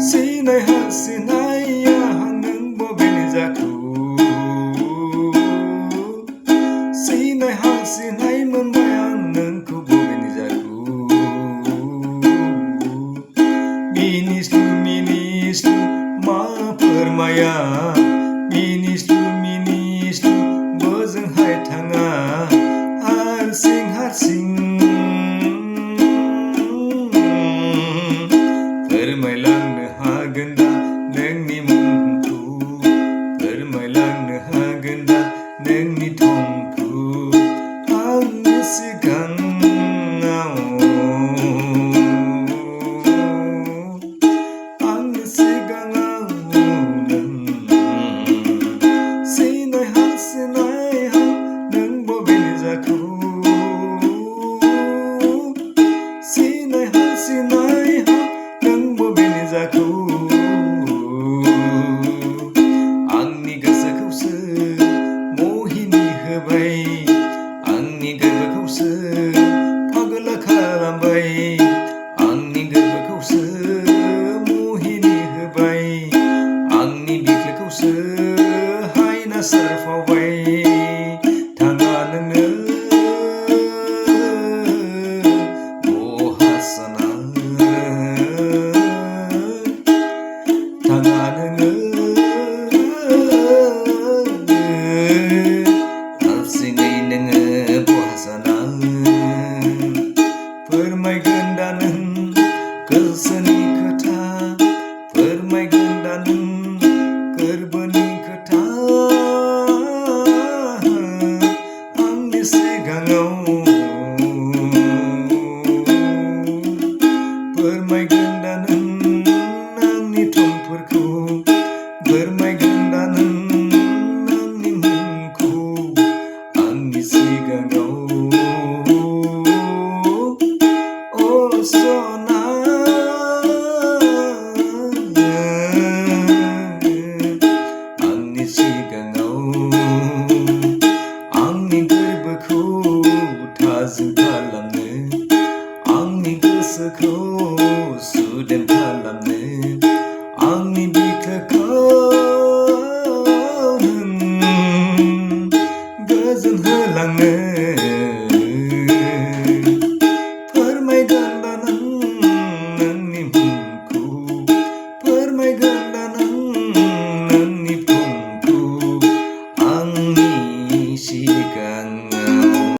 सिनाय हा सिनाया नों बबेनि जाखो सिनाय हा सिनाय मोनबाय आं नोंखौ बबेनि जाखो मिनिस्लु मा फोरमाया मिनिस्लु बोजोंहाय थाङा हारसिं फोरमायलांनो हागोन दा नोंनि मुंखौ फोरमायलांनो हागोन दा नोंनि थंखौ आंनि सिगाङाव नों सिनाय हा नों बबेनि जाखो सिनाय हा नों बबेनि जाखो आंनि गोसोखौसो मोहिनि होबाय आंनि गोरबोखौसो पागल खालामबाय आंनि गोरबोखौसो मोहिनि होबाय आंनि बिख्लोखौसो हायना सारफावबाय थाङा नोङो बहासाना थाङा नोङो हारसिङै नोङो बहासाना फोरमायगोन दा नों गोसोनि खोथा फोरमायगोन दा नों गोरबोनि खोथा आंनि सिगाङाव फोरमायगोन दा नों आंनि थंफोरखौ फोरमायगोन दा नों आंनि मुंखौ आंनि सिगाङाव सना आंनि सिगाङाव आंनि गोरबोखौ थाजिम खालामनो आंनि गोसोखौ सुदेम खालामनो